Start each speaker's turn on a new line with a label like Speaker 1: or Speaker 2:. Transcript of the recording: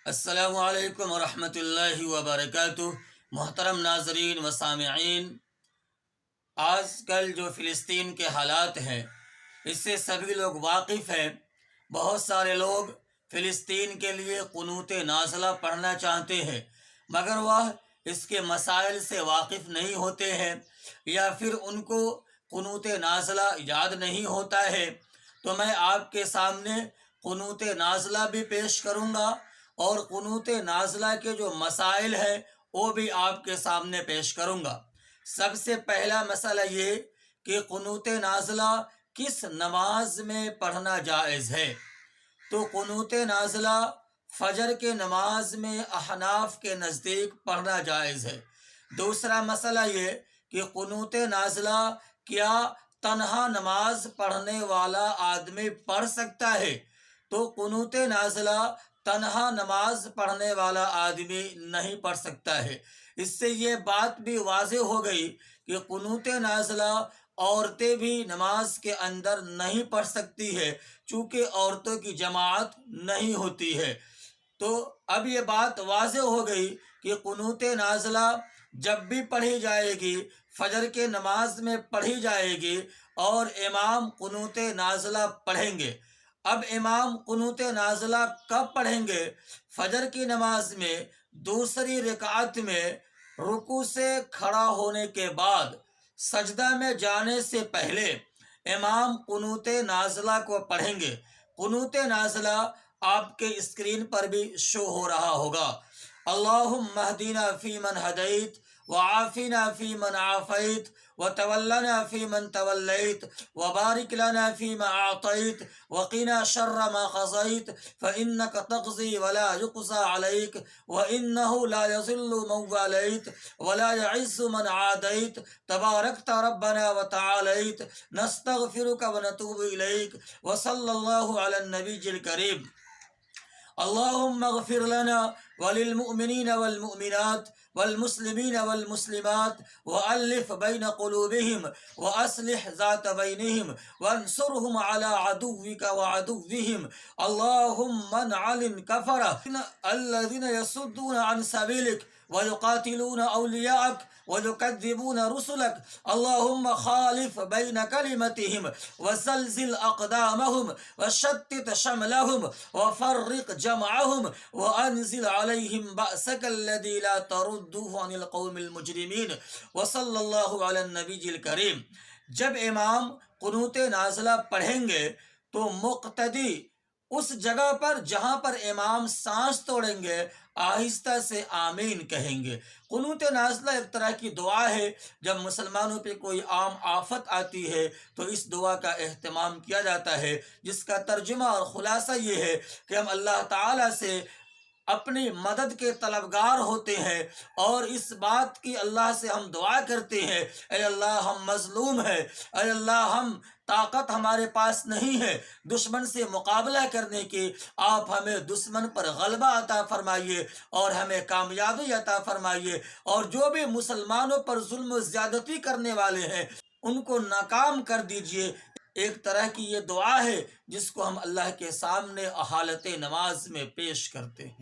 Speaker 1: السلام علیکم ورحمۃ اللہ وبرکاتہ۔ محترم ناظرین و سامعین، آج کل جو فلسطین کے حالات ہیں اس سے سبھی لوگ واقف ہیں۔ بہت سارے لوگ فلسطین کے لیے قنوت نازلہ پڑھنا چاہتے ہیں، مگر وہ اس کے مسائل سے واقف نہیں ہوتے ہیں، یا پھر ان کو قنوت نازلہ یاد نہیں ہوتا ہے۔ تو میں آپ کے سامنے قنوت نازلہ بھی پیش کروں گا، اور قنوت نازلہ کے جو مسائل ہیں وہ بھی آپ کے سامنے پیش کروں گا۔ سب سے پہلا مسئلہ یہ کہ قنوت نازلہ کس نماز میں پڑھنا جائز ہے۔ تو قنوت نازلہ فجر کے نماز میں احناف کے نزدیک پڑھنا جائز ہے۔ دوسرا مسئلہ یہ کہ قنوت نازلہ کیا تنہا نماز پڑھنے والا آدمی پڑھ سکتا ہے۔ تو قنوت نازلہ تنہا نماز پڑھنے والا آدمی نہیں پڑھ سکتا ہے۔ اس سے یہ بات بھی واضح ہو گئی کہ قنوت نازلہ عورتیں بھی نماز کے اندر نہیں پڑھ سکتی ہے، چونکہ عورتوں کی جماعت نہیں ہوتی ہے۔ تو اب یہ بات واضح ہو گئی کہ قنوت نازلہ جب بھی پڑھی جائے گی فجر کے نماز میں پڑھی جائے گی، اور امام قنوت نازلہ پڑھیں گے۔ اب امام قنوت نازلہ کب پڑھیں گے؟ فجر کی نماز میں دوسری رکعت میں رکوع سے کھڑا ہونے کے بعد سجدہ میں جانے سے پہلے امام قنوت نازلہ کو پڑھیں گے۔ قنوت نازلہ آپ کے اسکرین پر بھی شو ہو رہا ہوگا۔ اللہم اہدنا فیمن ہدیت، وعافنا فیمن عافیت، وتولنا فیمن تولیت، وبارک لنا فیما اعطیت، وقنا شر ما قضیت، فانک تقضی ولا یقضى علیک، وانہ لا یضل من والیت ولا یعز من عادیت، تبارکت ربنا وتعالیت، نستغفرک ونتوب الیک، وصلی اللہ علی النبی الکریم۔ اللهم اغفر لنا وللمؤمنين والمؤمنات والمسلمين والمسلمات وألف بين قلوبهم وأصلح ذات بينهم وانصرهم على عدوك وعدوهم اللهم انعل الكفرة الذين يصدون عن سبيلك ويقاتلون أولياءك ويكذبون رسلك اللهم خالف بين كلمتهم وزلزل أقدامهم وشتت شملهم وفرق جمعهم وأنزل عليهم بأسك الذي لا ترده عن القوم المجرمين وصلی اللہ علی النبی الکریم۔ جب امام قنوت نازلہ پڑھیں گے تو مقتدی اس جگہ پر جہاں پر امام سانس توڑیں گے آہستہ سے آمین کہیں گے۔ قنوت نازلہ ایک طرح کی دعا ہے۔ جب مسلمانوں پہ کوئی عام آفت آتی ہے تو اس دعا کا اہتمام کیا جاتا ہے، جس کا ترجمہ اور خلاصہ یہ ہے کہ ہم اللہ تعالیٰ سے اپنی مدد کے طلبگار ہوتے ہیں، اور اس بات کی اللہ سے ہم دعا کرتے ہیں، اے اللہ ہم مظلوم ہیں، اے اللہ ہم طاقت ہمارے پاس نہیں ہے دشمن سے مقابلہ کرنے کی، آپ ہمیں دشمن پر غلبہ عطا فرمائیے اور ہمیں کامیابی عطا فرمائیے، اور جو بھی مسلمانوں پر ظلم و زیادتی کرنے والے ہیں ان کو ناکام کر دیجئے۔ ایک طرح کی یہ دعا ہے جس کو ہم اللہ کے سامنے حالت نماز میں پیش کرتے ہیں۔